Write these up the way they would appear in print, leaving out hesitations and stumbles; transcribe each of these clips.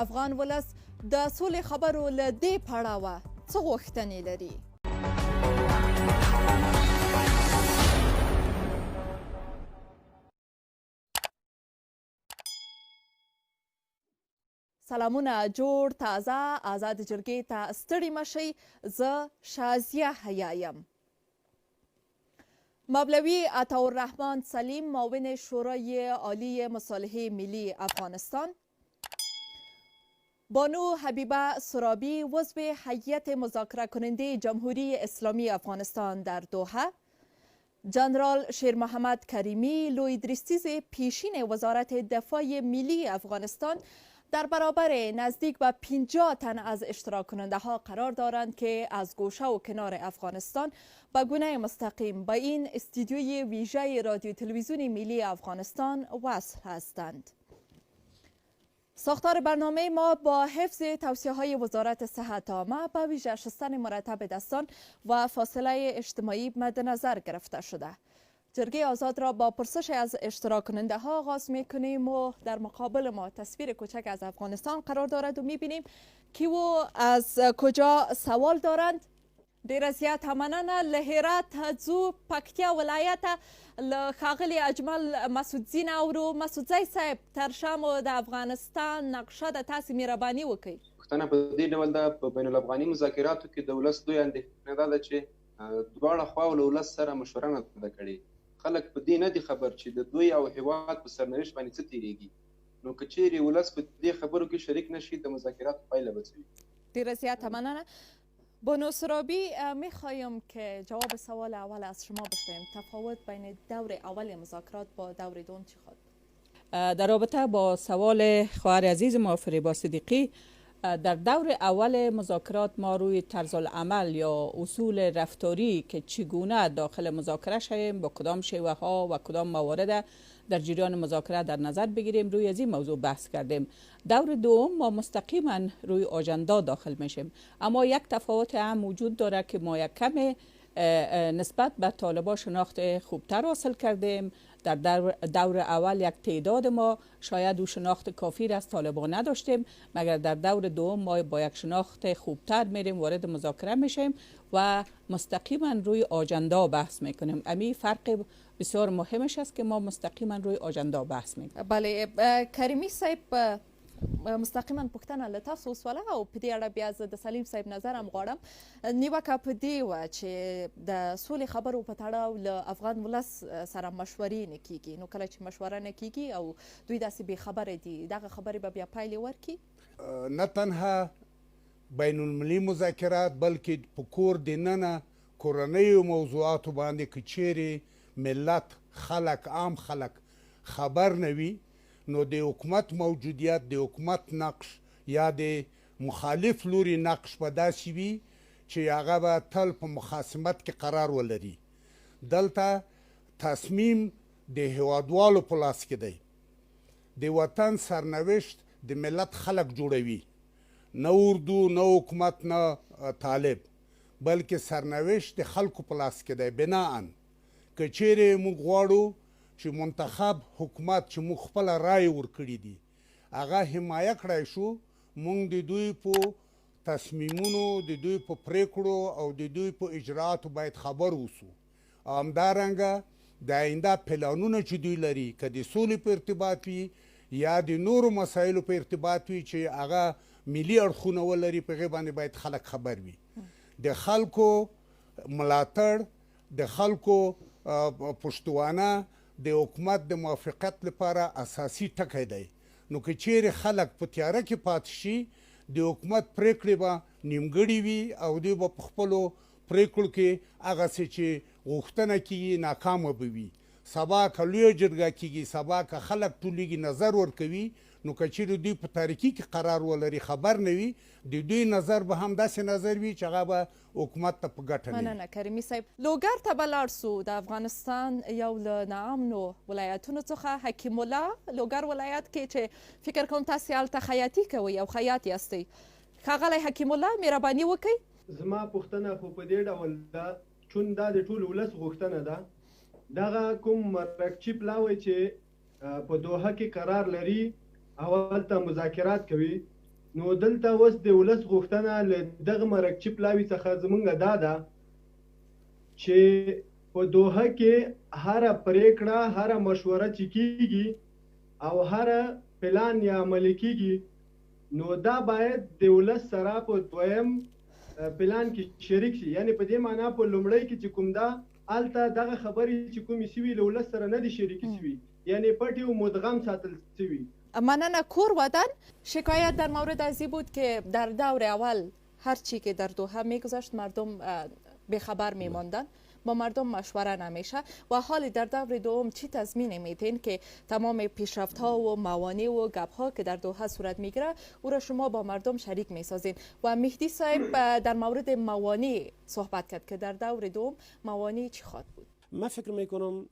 افغان ولس د سولې خبرو له دې پړاوه څه غوښتنې لري؟ سلامونه جوړ تازه آزاد جرګې ته ستړي مشئ. زه شازیه حیا یم. مولوی عطاالرحمن سلیم معاون شورای عالی مصالحه ملی افغانستان، بانو حبیبه سرابی عضو هیئت مذاکره کننده جمهوری اسلامی افغانستان در دوحه، جنرال شیر محمد کریمی لویدریستیز پیشین وزارت دفاع ملی افغانستان در برابر نزدیک به 50 تن از اشتراک کننده ها قرار دارند که از گوشه و کنار افغانستان به گونه مستقیم به این استودیوی ویژه رادیو تلویزیون ملی افغانستان وصل هستند. ساختار برنامه ما با حفظ توصیه های وزارت صحت عامه به ویژه شستن مرتب دستان و فاصله اجتماعی مد نظر گرفته شده. جرگه آزاد را با پرسش از اشتراک کننده ها آغاز می کنیم و در مقابل ما تصویر کوچک از افغانستان قرار دارد و می بینیم که او از کجا سوال دارند. ډیره زیاته مننه. له هرات ځو پکتیا ولایت له ښاغلي اجمل مسعودزي نه اورو. مسعودزی صاحب تر شا مو د افغانستان نقشه ده، تاسې مهرباني وکړئ. پوښتنه په دې ډول ده، په بین الافغاني مذاکراتو کې د ولس لویه اندېښنه دا ده چې دواړه خواو له ولس سره مشوره نه ده کړې. خلک په دې نه دي خبر چې د دوی او هیواد په سرنوشت باندې څه تیریږي. نو که چیرې ولس په دې خبرو کې شریک نشي د مذاکراتو پایله به څه وي؟ ډیره زیاته مننه. بانو سرابی میخوایم که جواب سوال اول از شما بشنویم. تفاوت بین دور اول مذاکرات با دور دوم چی خواهد؟ در رابطه با سوال خواهر عزیز ما فریبا صدیقی، در دور اول مذاکرات ما روی طرز العمل یا اصول رفتاری که چگونه داخل مذاکره شویم، با کدام شیوه ها و کدام موارد در جریان مذاکره در نظر بگیریم، روی از این موضوع بحث کردیم. دور دوم ما مستقیما روی آژاندا داخل میشیم، اما یک تفاوت هم وجود داره که ما یک کم نسبت به طالبان شناخت خوبتر حاصل کردیم. در دور اول یک تعداد ما شاید او شناخت کافی از طالبان نداشتیم، مگر در دور دوم ما با یک شناخت خوبتر میریم وارد مذاکره میشیم و مستقیما روی آژاندا بحث میکنیم. امی فرق بسیار مهمش است که ما مستقیما روی آژاندا بحث میکنیم. بله کریمی صاحب مستقیما پوښتنه له تاسو وسوله او په دې اړه بیا زه د سلیم صاحب نظر هم غواړم. نیوکه په دې وه چې د سولې خبرو په تړاو له افغان ولس سره مشورې نه کیږي. نو کله چې مشوره نه کیږي او دوی داسې بې خبره دي، دغه خبرې به بیا پایلې ورکړي؟ نه تنها بین المللي مذاکرات بلکې په کور دننه کورنیو موضوعاتو باندې که چیرې ملت خلک عام خلک خبر نه وي، نو د حکومت موجودیت، د حکومت نقش یا د مخالف لوري نقش به داسې وي چې هغه به تل په مخاصمت کې قرار ولري. دلته تصمیم د هیوادوالو په لاس کې دی. د وطن سرنوشت د ملت خلک جوړوي، نه اردو، نه حکومت، نه طالب، بلکې سرنوشت د خلکو په لاس کې دی. بناءً که چیرې موږ غواړو چې منتخب حکومت چې موږ خپله رای ورکړي دي هغه حمایه کړی شو، موږ د دوی په تصمیمونو، د دوی په پریکړو او د دوی په اجراتو باید خبر اوسو. همدارنګه د آینده پلانونه چې دوی لري، که د سولې په ارتباط وي یا د نورو مسایلو په ارتباط وي چې هغه ملي اړخونه ولري، په هغې باندې باید خلک خبر وي. د خلکو ملاتړ، د خلکو پشتوانه د حکومت د موافقت لپاره اساسي ټکی دی. نو که چیرې خلک په تیاره کې پاتې شي، د حکومت پریکړې به نیمګړې وي او دوی به په خپلو پریکړو کې هغسې چې غوښتنه کیږي ناکامه به وي. سبا که لویه جرګه کیږي، سبا که خلک ټولېږي نظر ورکوي، نو که چیرې دوی په تاریکي کې قرار ولري، خبر نه وي، د دوی نظر به هم داسې نظر وي چې هغه به حکومت ته په ګټه نه وي. مننه کریمي صاحب. لوګر ته به لاړ سو. د افغانستان یو له ناامنو ولایتونو څخه حکیم الله لوګر ولایت کې چې فکر کوم تاسې هلته خیاطي کوئ او خیاط یاستئ. ښاغلی حکیم الله مهرباني وکئ. زما پوښتنه خو په دې ډول ده، چون دا د ټول ولس غوښتنه ده. دغه کوم مرکچي پلاوی چې په دوحه کې قرار لري او هلته مذاکرات کوي، نو دلته اوس د ولس غوښتنه له دغه مرکچي پلاوي څخه زمونږ دا ده چې په دوحه کې هر پریکړه هر مشوره چې کیږي او هر پلان یا عملي کیږي نو دا باید د ولس سره په دویم پلان کې شریک شي. یعنی په دې معنا په لومړی کې چې کوم دا الته دغه خبرې چې کومې سوي له ولس سره نه دي شریکې سوي، یعنی پټې و مدغم ساتل سوي. مننه. کور ودن شکایت در مورد از این بود که در دور اول هر چی که در دوحه میگذشت مردم بیخبر میماندن، با مردم مشوره نمیشه و حال در دور دوم چی تضمین میدین که تمام پیشرفت ها و موانع و گپ ها که در دوحه صورت میگیره او را شما با مردم شریک میسازین؟ و مهدی صاحب در مورد موانع صحبت کرد که در دور دوم موانع چی خواهد بود؟ من فکر میکنم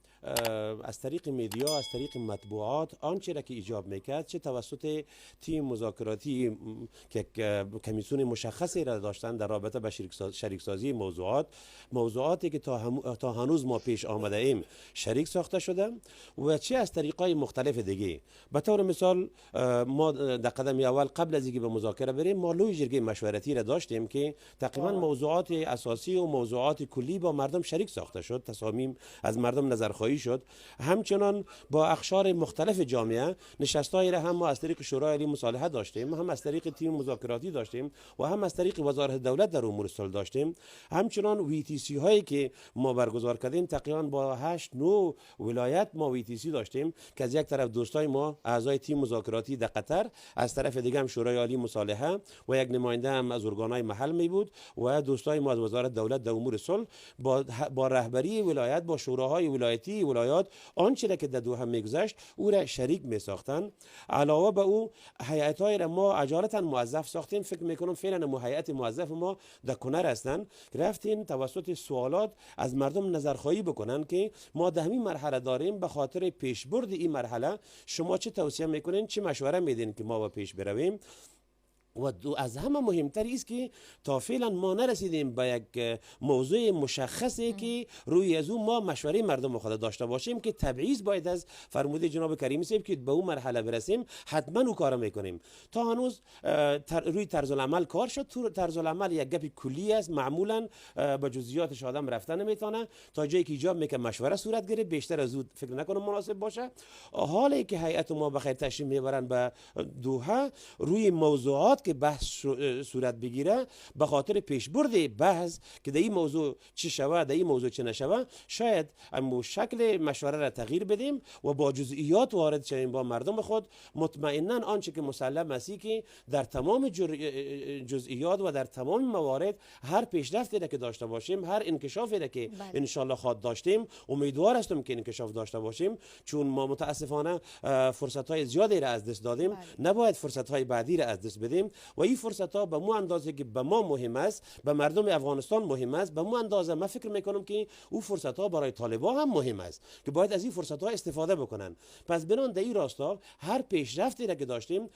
از طریق میدیا، از طریق مطبوعات آنچه را که ایجاب میکرد، چه توسط تیم مذاکراتی که کمیسیون مشخصی را داشتن در رابطه با شریکسازی موضوعاتی که تا هنوز ما پیش آمده ایم شریک ساخته شده و چه از طریقای مختلف دیگه. به طور مثال ما در قدم اول قبل از اینکه به مذاکره بریم ما لوی جرگه مشورتی را داشتیم که تقریبا موضوعات اساسی و موضوعات کلی با مردم شریک ساخته شد، تصامیم از مردم نظرخواهی شد. همچنان با اقشار مختلف جامعه نشستایی را هم ما از طریق شورای عالی مصالحه داشتیم، هم از طریق تیم مذاکراتی داشتیم و هم از طریق وزارت دولت در امور صلح داشتیم. همچنان ویتیسی هایی که ما برگزار کردیم تقریبا با 8-9 ولایت ما ویتیسی داشتیم که از یک طرف دوستای ما اعضای تیم مذاکراتی در قطر، از طرف دیگه هم شورای عالی مصالحه و یک نماینده هم از ارگانهای محل می بود و دوستای ما از وزارت دولت در امور صلح با رهبری ولایت، با شوراهای ولایتی ولایات آنچه که در دوحه میگذشت او را شریک می ساختن. علاوه به او هیئت‌های را ما اجالتا موظف ساختیم. فکر میکنم فعلا هیئت موظف ما در کنر هستن، رفتیم توسط سوالات از مردم نظرخواهی بکنن که ما در همین مرحله داریم، به خاطر پیشبرد این مرحله شما چه توصیه میکنین، چه مشوره میدین که ما با پیش برویم. و از همه مهمتر است که تا فعلا ما نرسیدیم به یک موضوع مشخصی که روی از اون ما مشوره مردم خود داشته باشیم که تبعیض باید از فرموده جناب کریمی صاحب که به اون مرحله برسیم حتما او کارو میکنیم. تا هنوز روی طرز العمل کار شد. طرز العمل یک گپ کلی است، معمولا به جزئیاتش آدم رفتن نمیتونه تا جایی که ایجاب میکنه مشوره صورت گیره، بیشتر از اون فکر نکنم مناسب باشه. حالی که هیئت ما بخیر تشریف میبرن به دوحه روی موضوعات که بحث صورت بگیره، به خاطر پیشبرد بحث که در این موضوع چه شود، در این موضوع چه نشود، شاید اما شکل مشوره را تغییر بدیم و با جزئیات وارد شویم با مردم خود. مطمئنا آنچه که مسلم است که در تمام جزئیات و در تمام موارد هر پیشرفتی را که داشته باشیم، هر انکشافی را که ان شاء الله خواهد داشتیم، امیدوار هستم که انکشاف داشته باشیم، چون ما متاسفانه فرصت های زیادی را از دست دادیم. نباید فرصت های بعدی را از دست بدیم و این فرصت ها به مو اندازه که به ما مهم است، به مردم افغانستان مهم است، به مو اندازه من فکر میکنم که او فرصت ها برای طالبان هم مهم است که باید از این فرصت ها استفاده بکنن. پس بنان در این راستا هر پیشرفتی را که داشتیم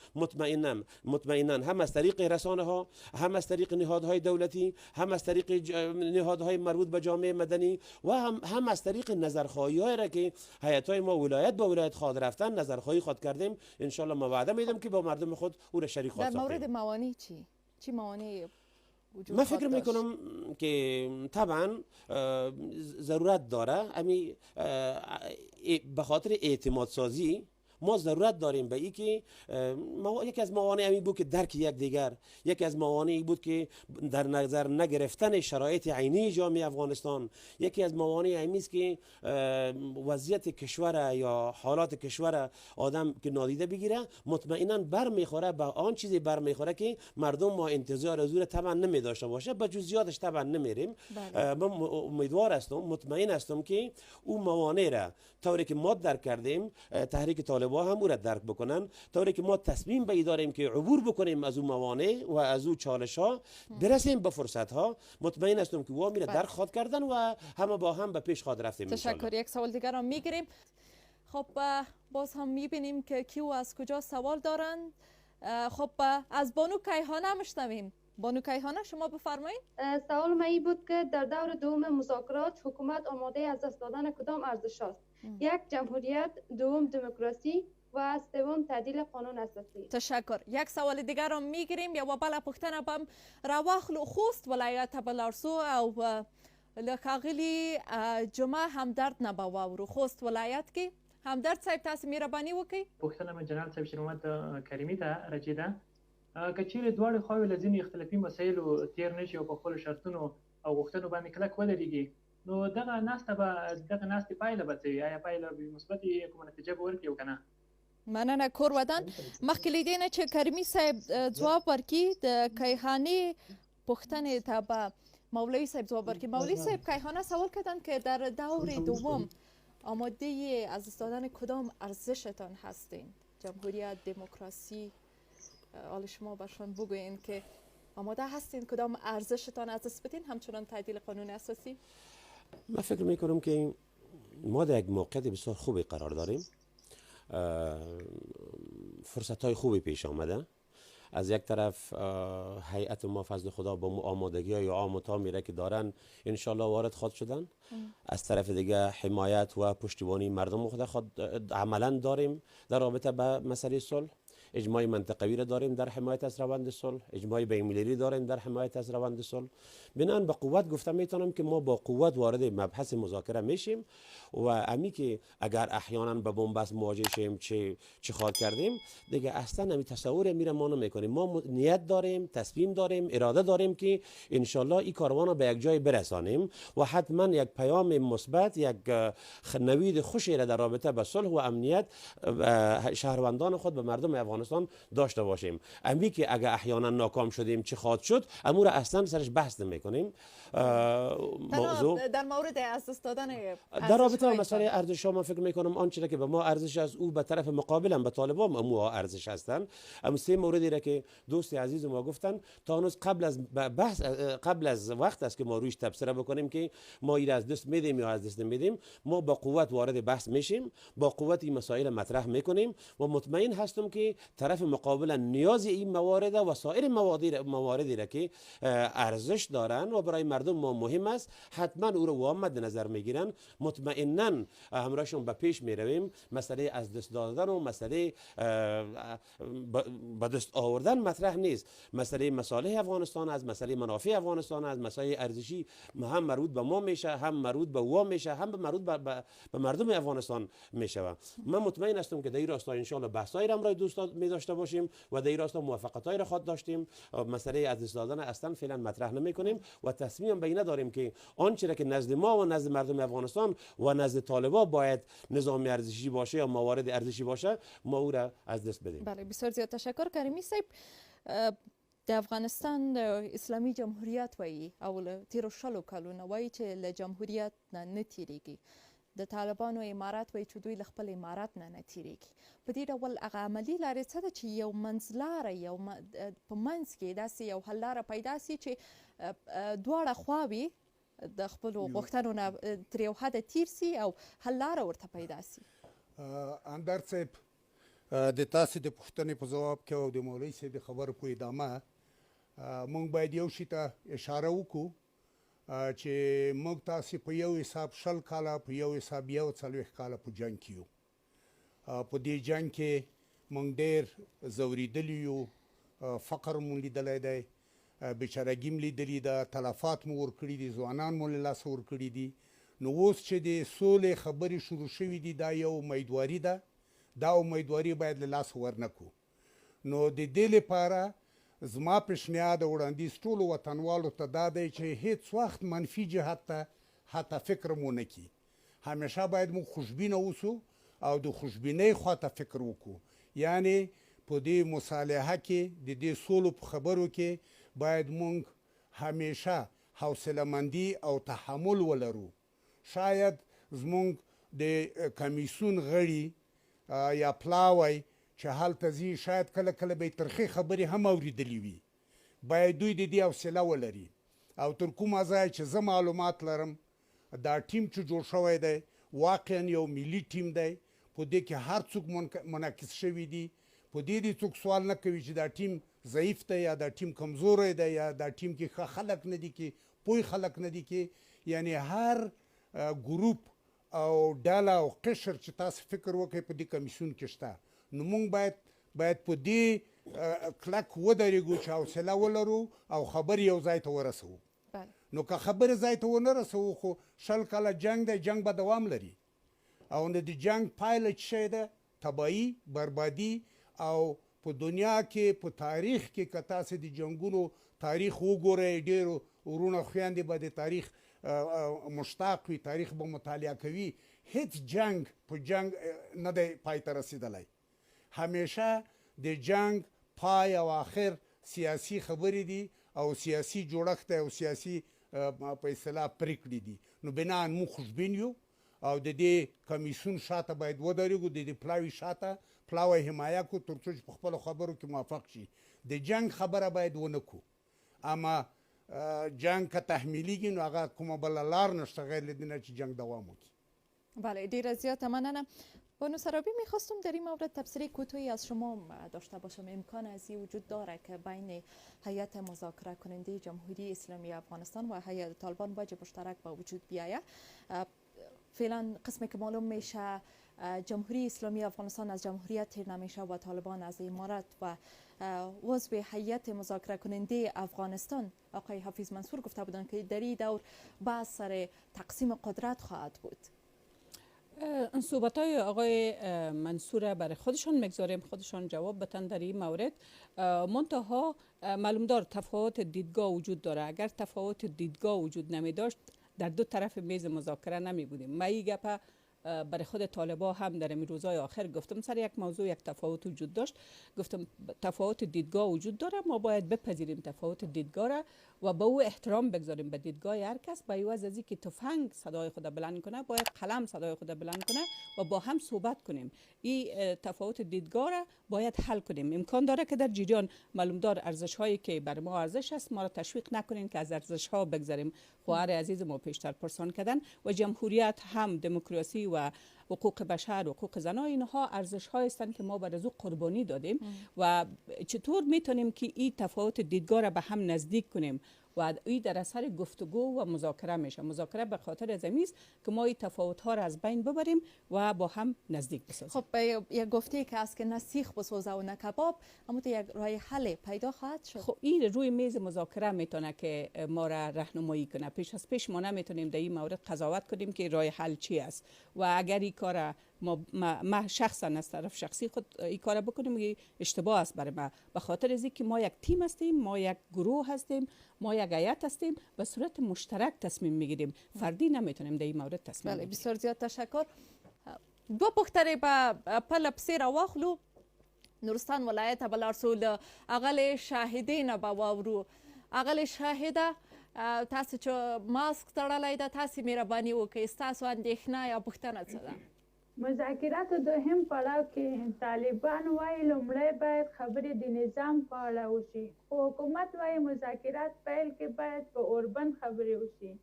مطمئنا هم از طریق رسانه ها، هم از طریق نهادهای دولتی، هم از طریق نهادهای مربوط به جامعه مدنی و هم از طریق نظرخواهی های را که هیئت‌های ما ولایت با ولایت خود رفتن نظرخواهی خود کردیم، ان شاء الله ما وعده میدم که با مردم خود او را شریک خواهد ساختیم. در مورد موانع چی موانع وجود من فکر میکنم که طبعا ضرورت داره به خاطر اعتماد سازی ما ضرورت داریم به این که یکی از موانع این بود که درک یکدیگر، یکی از موانع این بود که در نظر نگرفتن شرایط عینی جامعه افغانستان، یکی از موانع این است که وضعیت کشور یا حالات کشور آدم که نادیده بگیره، مطمئنا برمیخوره به آن چیزی برمیخوره که مردم ما انتظار از او طبعا نمی داشته باشه. به جزئیاتش طبعا نمیریم. من امیدوار هستم، مطمئن هستم که او موانع را طوری که ما درک کردیم تحریک طالبان هم او را درک بکنن، طوری که ما تصمیم به داریم که عبور بکنیم از اون موانع و از اون چالش ها، برسیم به فرصت ها. مطمئن هستم که او میره درک خواهد کردن و همه با هم به پیش خواهد رفتیم. تشکر. یک سوال دیگر هم میگیریم. خب باز هم میبینیم که کیو از کجا سوال دارند. خب از بانو کیهانه میشنویم. بانو کیهانه شما بفرمایید. سوال من این بود که در دور دوم مذاکرات حکومت آماده از دست دادن کدام ارزش است؟ یک، جمهوریت، دوم دموکراسی و سوم تعدیل قانون اساسی. تشکر. یک سوال دیگر رو میگیریم. یا بله پختنه بم رواخلو خوست ولایت بلارسو او لکاغلی جمعه همدرد نباورو خوست ولایت کی همدرد صاحب تاسو مهرباني وکړئ. پوښتنه مې جناب صاحب شیر محمد کریمي ته راجیده که چیرې دواړه خواوې له ځینې اختلافي مسایلو تیر نشي او په خپلو شرطونو او غوښتنو باندې کلک ودرېږي نو دغه ناسته به دغه ناستې پایله به څه وي؟ آیا پایله به مثبتې کومه نتیجه به ورکړي او که نه؟ مننه کور ودان. مخکې له دې نه چې کریمي صاحب ځواب ورکړي د کیهاني پوښتنې ته به مولوی صاحب ځواب ورکړي. مولوی صاحب کیهانه سوال کردن که در دور دوم آماده از دست دادن کدام ارزشتان هستین؟ جمهوریت، دموکراسی، حال شما برشان بگوین که آماده هستین کدام ارزشتان از دست بدین همچنان تعدیل قانون اساسی؟ من فکر میکنم که ما در یک موقعیت بسیار خوبی قرار داریم. فرصت های خوبی پیش آمده. از یک طرف هیئت ما فضل خدا با آمادگی های عام و تامی که دارن انشالله وارد خواهد شدن. از طرف دیگه حمایت و پشتیبانی مردم خود عملا داریم در رابطه با مسئله صلح. اجماع منطقوی را داریم در حمایت از روند صلح، اجماع بین‌المللی داریم در حمایت از روند صلح. بنابراین با قوت گفتم میتونم که ما با قوت وارد مبحث مذاکره میشیم و امی که اگر احیانا به بنبست مواجه شیم چه خواهد کردیم دیگه اصلا امی تصور میره ما نمیکنیم. ما نیت داریم، تصمیم داریم، اراده داریم که انشالله این کاروان رو به یک جای برسانیم و حتما یک پیام مثبت، یک نوید خوشی را در رابطه با صلح و امنیت شهروندان خود به مردم افغانستان داشته باشیم. امی که اگر احیانا ناکام شدیم چه خواهد شد امور اصلا سرش بحث نمیکنیم. موضوع در مورد از دست دادن در رابطه با مسئله ارزش ها من فکر میکنم آنچه که به ما ارزش از او به طرف مقابل هم به طالبان امو ارزش هستند. اما سه موردی را که دوست عزیز ما گفتن تا هنوز قبل از وقت است که ما رویش تبصره بکنیم که ما این از دست میدیم یا از دست نمیدیم. ما با قوت وارد بحث میشیم، با قوت این مسائل مطرح میکنیم و مطمئن هستم که طرف مقابل نیاز این موارد و سایر مواردی را که ارزش دارن و برای مردم ما مهم است حتما او رو مد نظر میگیرن. مطمئنا همراهشون به پیش میرویم. مسئله از دست دادن و مسئله به دست آوردن مطرح نیست. مسئله مصالح افغانستان از مسئله منافع افغانستان از مسئله ارزشی هم مربوط به ما میشه، هم مربوط به او میشه، هم مربوط به مردم افغانستان میشه. من مطمئن هستم که در این راستا ان شاء الله بحثایی را دوستان می داشته باشیم و در این راستا موافقت‌هایی را خواهد داشتیم. مسئله از دست دادن اصلا فعلا مطرح نمی کنیم و تصمیم به این داریم که آنچه که نزد ما و نزد مردم افغانستان و نزد طالبان باید نظام ارزشی باشه یا موارد ارزشی باشه ما او را از دست بدیم. بله بسیار زیاد تشکر. کریمی صاحب د افغانستان اسلامي جمهوریت وایي او تیرو شلو کلونه وایي چې له جمهوریت نه تیریږي. د طالبانو امارات وایي چې دوی له خپل امارات نه تیریږي. په دې ډول هغه عملي لارې څه ده چې یو منځلاره یو په منځ کې داسې یو حل لاره پیدا سي چې دواړه خواوې د خپلو غوښتنو نه تر یو حده تیر سي او حل لاره ورته پیدا سي. اندر صاحب د تاسې د پوښتنې په ځواب کې او د مولوي صاحب د خبرو په ادامه موږ باید یو شي ته اشاره وکړو چې موږ تاسې په یو حساب 20 کاله په یو حساب 41 کاله په جنګ کې یو. په دې جنګ کې موږ ډېر ځورېدلي یو، فقر مو لیدلی دی، بېچارهګي م لیدلي ده، تلفات مو ورکړي دي، ځوانان مو له لاسه ورکړي دي. نو اوس چې د سولې خبرې شروع شوي دي دا یو امیدواري ده، دا امیدواري باید له لاسه ورنه کړو. نو د دې لپاره زما پیشنهاد او وړاندیز ټولو وطنوالو ته دا دی چې هیڅ وخت منفي جهت ته حتی فکر مو نه کړي. همیشه باید موږ خوشبینه اوسو او د خوشبینۍ خواته فکر وکړو. یعنی په دې مصالحه کې د دې سولو په خبرو کې باید موږ همیشه حوصله مندي او تحمل ولرو. شاید زموږ د کمیسیون غړي یا پلاوی چې هلته ځي شاید کله کله به یې ترخې خبرې هم اورېدلې وي. باید دوی د دې حوصله ولري او تر کومه ځایه چې زه معلومات لرم دا ټیم چې جوړ شوی دی واقعا یو ملي ټیم دی. په دې کې هر څوک منعکس شوي دي. په دې دې څوک سوال نه کوي چې دا ټیم ضعیف دی یا دا ټیم کمزوری دی یا دا ټیم کې ښه خلک نه دي کې پوه خلک نه دي کې. یعنی هر ګروپ او ډله او قشر چې تاسو فکر وکړئ په دې کمیسیون کې شته. نو موږ باید په دې کلک ودرېږو چې حوصله ولرو او خبرې یو ځای ته ورسوو. نو که خبرې ځای ته ونه رسوو خو 20 کاله جنګ دی، جنګ به دوام لري او د جنګ پایله څه شی ده؟ تباهي، بربادي. او په دنیا کې په تاریخ کې که تاسې د جنګونو تاریخ وګورئ، ډېرو ورونه خویندې به د تاریخ مشتاق وي، تاریخ به مطالعه کوي، هیڅ جنګ په جنګ نه دی پای ته رسېدلی. همیشه د جنګ پای او آخر سیاسي خبرې دي او سیاسي جوړښت او سیاسي په اصطلاح پرېکړې دي. نو بناً موږ خوشبین یو او د دې کمیسیون شاته باید ودرېږو، د دې پلاوي شاته پلاوی حمایه کړو تر څو چې په خپلو خبرو کې موافق شي. د جنګ خبره باید ونه کړو، اما جنگ که تحمیلیږي نو هغه کومه بله لار نشته غیر له دې نه چې جنگ دوام وکړي. بله، ډیره زیاده مننه. بانو سرابی میخواستم در این مورد تبصره کوتاهی از شما داشته باشم. امکان از این وجود داره که بین هیئت مذاکره کننده جمهوری اسلامی افغانستان و هیئت طالبان وجه مشترک به وجود بیاید؟ فعلا قسمی که معلوم میشه جمهوری اسلامی افغانستان از جمهوریت نمیشه و طالبان از امارت و عضو هیئت مذاکره کننده افغانستان آقای حفیظ منصور گفته بودند که در این دور بحث سر تقسیم قدرت خواهد بود. صحبت های آقای منصور برای خودشان میگذاریم، خودشان جواب بتن در این مورد. منتها معلوم دار تفاوت دیدگاه وجود داره. اگر تفاوت دیدگاه وجود نمی داشت در دو طرف میز مذاکره نمی بودیم. ما این گپ برای خود طالبا هم در این روزهای آخر گفتم سر یک موضوع یک تفاوت وجود داشت. گفتم تفاوت دیدگاه وجود داره، ما باید بپذیریم تفاوت دیدگاه را و به او احترام بگذاریم به دیدگاه هر کس. به عوض از اینکه تفنگ صدای خود بلند کنه باید قلم صدای خود بلند کنه و با هم صحبت کنیم. این تفاوت دیدگاه را باید حل کنیم. امکان داره که در جریان معلوم دار ارزش هایی که بر ما ارزش است ما را تشویق نکنین که از ارزش ها بگذاریم. خواهر عزیز ما پیشتر پرسان کردن و جمهوریت هم دموکراسی و حقوق بشر و حقوق زنان اینها ارزش های هستند که ما بر از او قربانی دادیم و چطور میتونیم که این تفاوت دیدگاه را به هم نزدیک کنیم و این در اثر گفتگو و مذاکره میشه. مذاکره به خاطر از این است که ما این تفاوت ها را از بین ببریم و با هم نزدیک بسازیم. خب یک گفته که است که نه سیخ بسازه و نه کباب، اما تو یک راه حل پیدا خواهد شد. خب این روی میز مذاکره میتونه که ما را راهنمایی کنه. پیش از پیش ما نمیتونیم در این مورد قضاوت کنیم که راه حل چی است و اگر این کار ما شخصا از طرف شخصی خود این کار بکنیم اشتباه است برای ما. به خاطر از اینکه ما یک تیم هستیم، ما یک گروه هستیم، ما یک هیئت هستیم، به صورت مشترک تصمیم میگیریم. فردی نمیتونیم در این مورد تصمیم بگیریم. بسیار زیاد تشکر. دو پختره با پل پسیر واخلو نورستان ولایت بلارسول اقل شاهدین با وورو اقل شاهده تاسو چې ماسک تړلی ده تاسو مهرباني وکړئ ستاسو اندېښنه یا پوښتنه څه ده؟ مذاکرات دوهم پړاو کې طالبان وایي لومړی باید خبرې د نظام په اړه وشي، خو حکومت وایي مذاکرات پیل کې باید په اوربند خبرې وشي.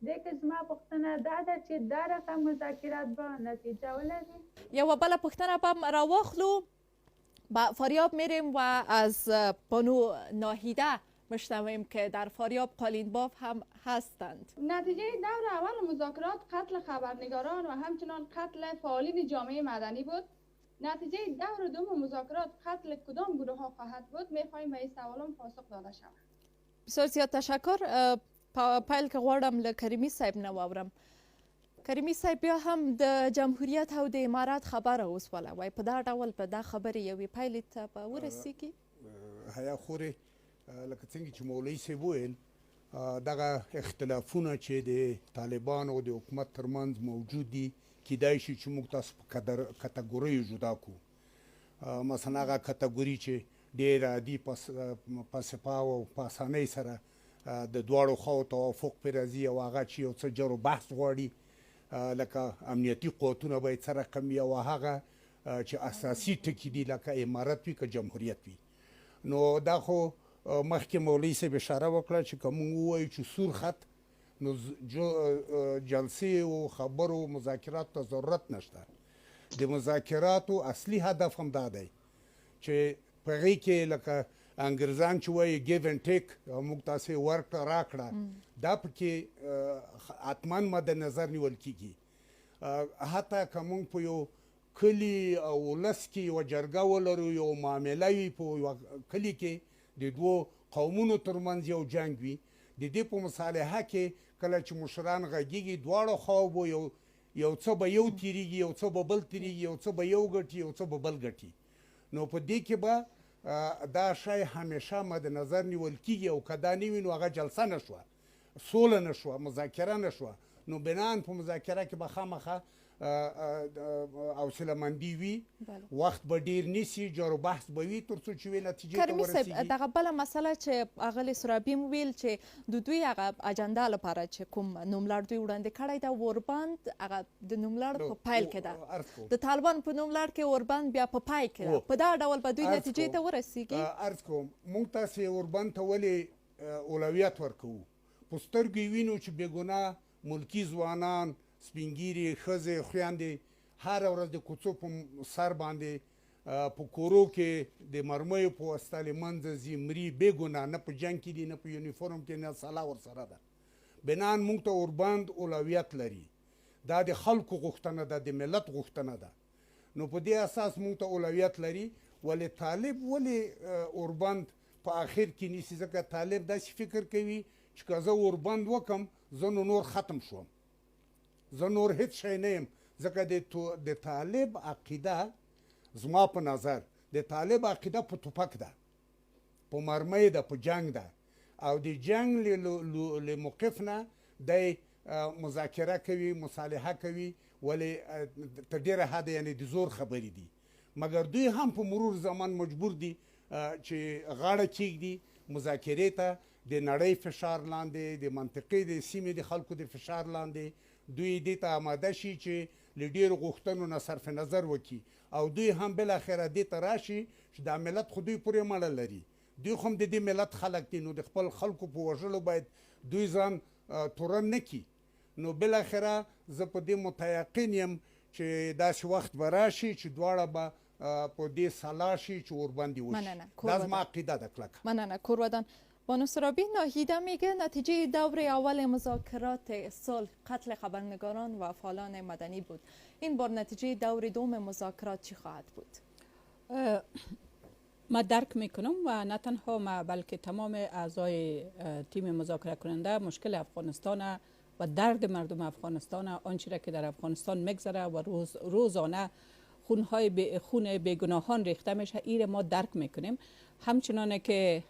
دې کې زما پوښتنه دا ده چې دا رقم مذاکرات به نتیجه ولري؟ یوه بله پوښتنه به راواخلو. با فاریاب میریم و از بانو ناهیده مشنویم که در فاریاب قالینباف هم هستند. نتیجه دور اول مذاکرات قتل خبرنگاران و همچنان قتل فعالین جامعه مدنی بود. نتیجه دور دوم مذاکرات قتل کدام گروه ها خواهد بود؟ میخوایم به این سوالم پاسخ داده شود. بسیار زیاد تشکر. پیل که غواړم له کریمي صاحب نه واورم. کریمي صاحب بیا هم د جمهوریت او د امارات خبره وسوله وای په دا ډول په دا خبرې یوې پایلې ته به ورسیږي. حیا خورې لکه څنګه چې مولوي صاحب وویل دغه اختلافونه چې د طالبانو او د حکومت ترمنځ موجود دي کیدای شي چې موږ تاسو په کټګوریو جدا کړو. مثلا هغه کټګوري چې ډېر عادي پاسپاو او په اسانۍ سره د دواړو خواو توافق پرې راځي او هغه چې یو څه جر و بحث غواړي لکه امنیتي قوتونه باید څه رقم وي او هغه چې اساسي ټکي دي لکه امارت وي که جمهوریت وي. نو دا خو مخکې مولوي صاحب اشاره وکړه چې که موږ ووایو چې سور خط نو جلسې او خبرو مذاکرات ته ضرورت نشته. د مذاکراتو اصلي هدف هم دا دی چې په هغې کې لکه انګریزان چې وایي ګیو اینډ ټیک موږ تاسې ورکړه راکړه دا پکې حتما مد نظر نیول کېږي. حتی که موږ په یو کلي او ولس کې یوه جرګه ولرو یو معامله وي په یوه کلي کې د دوو قومونو ترمنځ یو جنګ وي د دې په مصالحه کې کله چې مشران غږیږي دواړو خواو به یو څه به یو تیریږي یو څه به بل تیریږي یو څه به یو ګټي یو څه به بل ګټي نو په دې کې به دا شی همیشه مد نظر نیول کیږي او که دا نه وي نو هغه جلسه نه شوه سوله نه شوه مذاکره نه شوه نو بنان په مذاکره کې به خامخه حوصله مندي وي وخت به ډیر نیسي جار و بحث به وي تر څو چې وي نتیجې ته ورسیږي. دغه بله مسله چې اغلې سرابي مو ویل چې د دوی هغه اجنډا لپاره چې کوم نوملړ دوی وړاندې کړی ده اوربند هغه د نوملړ په پیل کې ده د طالبان په نوملړ کې اوربند بیا په پای کې ده په دا ډول به دوی نتیجې ته ورسیږي. عرض کوم موږ تاسې اوربند ته ولې اولویت ورکوو په سترګو یې وینو چې بېګناه ملکي ځوانان سپینګیري ښځې خویندې هره ورځ د کوڅو په سر باندې په کورو کې د مرمیو په واسطه له منځه ځي مري بې ګناه نه په جنګ کې دي نه په یونیفورم کې نه سلا ورسره ده بنان موږ ته اوربند اولویت لري دا د خلکو غوښتنه ده د ملت غوښتنه ده نو په دې اساس موږ ته اولویت لري ولې طالب ولې اوربند په آخر کې نیسي ځکه طالب داسې فکر کوي چې که زه اوربند وکم زه نو نور ختم شوم زه نور هیڅ شی نه یم ځکه د طالب عقیده زما په نظر د طالب عقیده په توپک ده په مرمۍ ده په جنگ ده او د جنگ له موقف نه دی مذاکره کوي مصالحه کوي ولې تر ډېره حده یعنې د زور خبرې دي مګر دوی هم په مرور زمان مجبور دي چې غاړه کېږدي مذاکرې ته د نړۍ فشار لاندې د منطقې د سیمې د خلکو د فشار لاندې دوی دې ته آماده شي چې له ډېرو غوښتنو نه صرف نظر وکړي او دوی هم بالاخره دې ته راشي چې دا ملت خو دوی پورې مړه لري دوی خو هم د دې ملت خلک دي نو د خپل خلکو په وژلو باید دوی ځان تورن نه کړي نو بالاخره زه په دې متیقن یم چې داسې وخت به راشي چې دواړه به په دې سلا شي چې ورباندې وشي دا زما عقیده ده کلکه. مننه کورودان. بانو سرابی ناهیده میگه نتیجه دور اول مذاکرات صلح قتل خبرنگاران و فعالان مدنی بود. این بار نتیجه دور دوم مذاکرات چی خواهد بود؟ ما درک میکنم و نه تنها ما بلکه تمام اعضای تیم مذاکره کننده مشکل افغانستان و درد مردم افغانستان آنچه را که در افغانستان میگذره و روزانه خون بیگناهان ریخته میشه این ما درک میکنیم. همچنانه که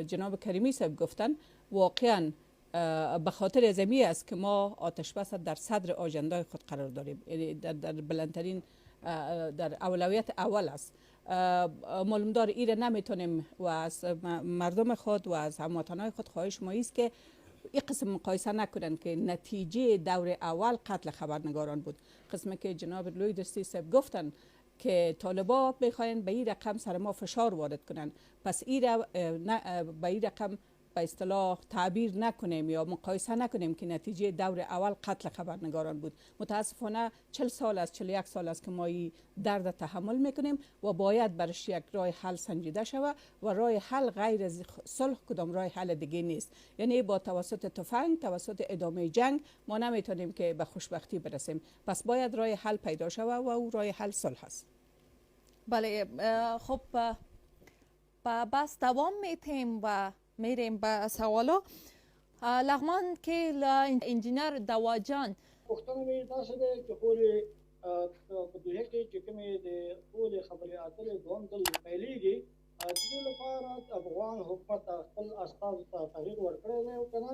جناب کریمی صاحب گفتن واقعا به خاطر ازمی است که ما آتش بس در صدر آجندای خود قرار داریم یعنی در بلندترین در اولویت اول است. معلومدار ایره نمیتونیم و از مردم خود و از هموطنان خود خواهش ما است که این قسم مقایسه نکنند که نتیجه دور اول قتل خبرنگاران بود. قسمی که جناب لوی دستی صاحب گفتن که طالبا میخواین به این رقم سر ما فشار وارد کنن پس این به این رقم به اصطلاح تعبیر نکنیم یا مقایسه نکنیم که نتیجه دور اول قتل خبرنگاران بود. متاسفانه 40 سال است 41 سال است که ما این درد تحمل میکنیم و باید برش یک راه حل سنجیده شود و راه حل غیر از صلح کدام راه حل دیگه نیست. یعنی با توسط تفنگ توسط ادامه جنگ ما نمیتونیم که به خوشبختی برسیم. پس باید راه حل پیدا شود و او راه حل صلح است. بله خب بس دوام میتیم و میریم به سوالا. لغمان که انجینر دواجان پښتنه مې تاسو د خوري په دې کې چې کومې د ټول خبرې اترې دوم دل پیلېږي چې لپاره افغان حکومت خپل استاد ته تغیر ورکړی دی او کنه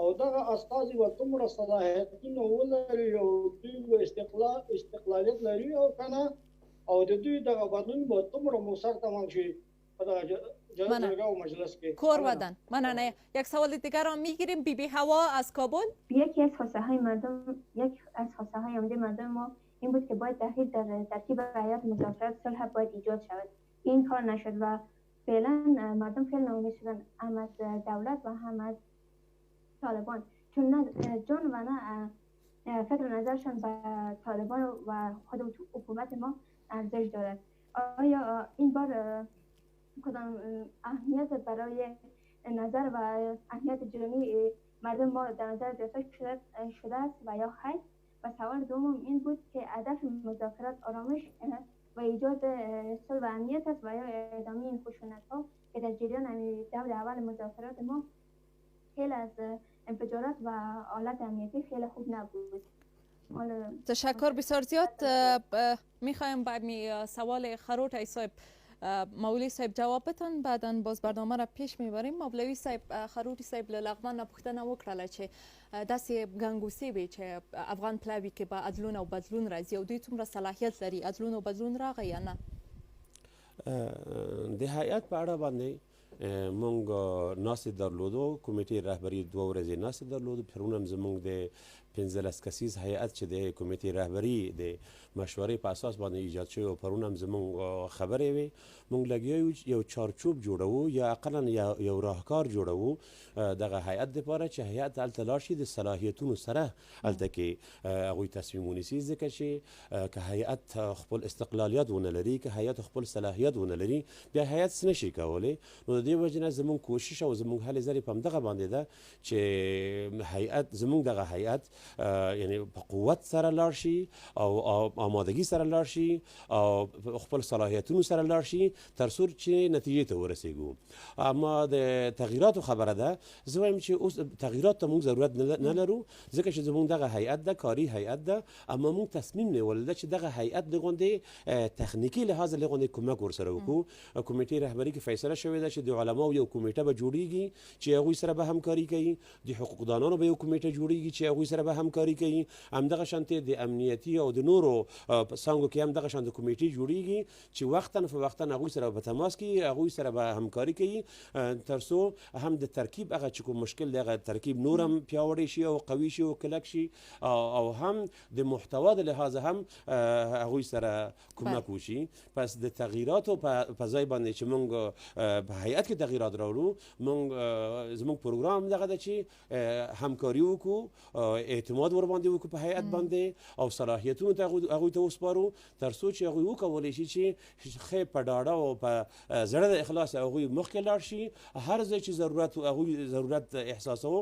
او دغه استاد و کومه صلاحیتونه ولري او دوی استقلالیت لري او کنه او د دوی دغه بدلون به کومه موثر تمام شي کورودان. مننه. یک سوال دیگر را میگیریم. بی هوا از کابل. یکی از خواسته های عمده مردم ما این بود که باید تغییر در ترکیب هیئت مذاکرات صلح باید ایجاد شود. این کار نشد و فعلا مردم خیلی ناامید شدن هم از دولت و هم از طالبان چون نه جان و نه فکر نظرشان به طالبان و خود حکومت ما ارزش دارد. آیا این بار کدام اهمیت برای نظر و اهمیت جرمی مردم ما در نظر گرفته شده است و یا خیر؟ و و سوال دوم این بود که هدف مذاکرات آرامش و ایجاد صلح و امنیت است و یا ادامه این خشونت ها که در جریان دور اول مذاکرات ما خیلی از انفجارات و حالت امنیتی خیلی خوب نبود. تشکر بسیار زیاد. میخوایم به سوال خروٹ صاحب مولوی صاحب جواب بتن، بعدا باز برنامه را پیش میبریم. مولوی صاحب خروټي صاحب له لغمان پوښتنه وکړه چې داسې ګنګوسې وي چې افغان پلاوي کې به عدلون او بدلون راځي او دوی څومره صلاحیت لري عدلون او بدلون راغی یا نه؟ د هیئت په اړه باندې مونږ ناستې درلودو، کمیټې رهبري 2 ورځې ناستې درلودو. پرون هم زمونږ د 15 کسیز هیئت چې د کمیټې رهبري د مشورې په اساس باندې ایجاد شوی او پرون هم زمونږ خبرې وې. مونږ لګیا یو چارچوب جوړوو یا اقلا یو راهکار جوړوو دغه هیئت دپاره چې هیئت هلته لاړ شي د صلاحیتونو سره هلته کې هغوی تصمیم ونیسي، ځکه چې که هیئت خپل استقلالیت ونه لري، که هیئت خپل صلاحیت ونه لري، بیا هیئت څه نشي کولی. نو د دې وجې نه زمونږ کوشش او زمونږ هلې ځلې په همدغه باندې ده چې هیئت زمونږ دغه هیئت یعنی په قوت سره لاړ شي او آمادگی سره لاړ شي او خپل صلاحیتونو سره لاړ شي تر څو چې نتیجې ته ورسېږو. اما د تغییراتو خبره ده، زه وایم چې اوس تغییرات ته موږ ضرورت نه لرو، ځکه چې زموږ دغه هیئت ده، کاري هیئت ده. اما موږ تصمیم نیولی ده چې دغه هیئت د غوندې تخنیکي لحاظ له غوندې کومک ورسره وکړو. کمیټې رهبري کې فیصله شوې ده چې د علماو یو کمیټه به جوړیږي چې هغوی سره به همکاري کوي، د حقوقدانانو به یو کمیټه جوړیږي چې هغوی سره به همکاري کوي، همدغه شانتې د امنیتي او د نورو څانګو کې هم دغه شانته کمیټې جوړیږي چې وختاً فوقتاً هغوی سره به تماس کوي، هغوی سره به همکاري کوي تر څو هم د ترکیب هغه چې کوم مشکل دی هغه ترکیب نور هم پیاوړی شي او قوي شي او کلک شي او هم د محتوا د لحاظ هم هغوی سره کومک وشي. پس د تغییراتو په ځای باندې چې موږ په هیئت کې تغییرات راوړو، زموږ پروګرام دغه ده چې همکاري وکړو، اعتماد ورباندې وکړو په هیئت باندې او صلاحیتونو ته هغوی ته وسپارو تر څو چې هغوی وکولی شي چې ښه په ډاډه او په زړه د اخلاص هغوی مخکې لاړ شي. هر ځای چې ضرورت احساسوو،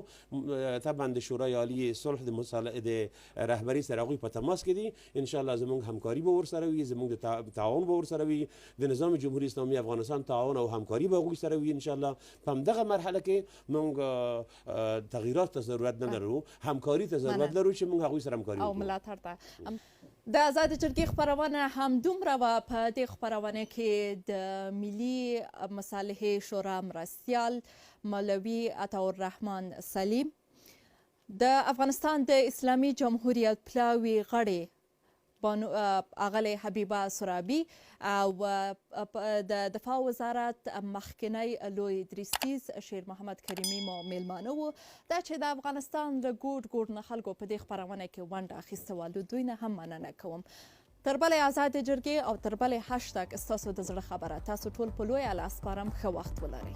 طبعا د شورای عالی صلح د رهبري سره هغوی په تماس کې دي. انشاءالله زموږ همکاري به ورسره وي، زموږ د تعاون به ورسره وي، د نظام جمهوریت اسلامي افغانستان تعاون او همکاري به هغوی سره وي. انشاءالله په همدغه مرحله کې موږ تغییرات ته ضرورت نه لرو، همکاري ته ضرورت لرو چې موږ هغوی سره همکاري او ملاتړ ته. د آزاد جرګې خپرونه همدومره وه. په دې خپرونه کې د ملي مصالحې شورا مرستیال مولوي عطاالرحمن سلیم، د افغانستان د اسلامي جمهوریت پلاوي غړی اغلی حبیبه سرابي او د دفاع وزارت مخکنی لوی دریستیز شیر محمد کریمي مو میلمانه وو. دا چې د افغانستان له ګوټ ګوټ نه خلکو په دې خپرونه کې ونډه اخیسته وه، له دوی نه هم مننه کوم. تر بلې آزاد جرګې او تر بلې هشتګ ستاسو د زړه خبره. تاسو ټول په لویه لاس سپارم، ښه وخت ولرئ.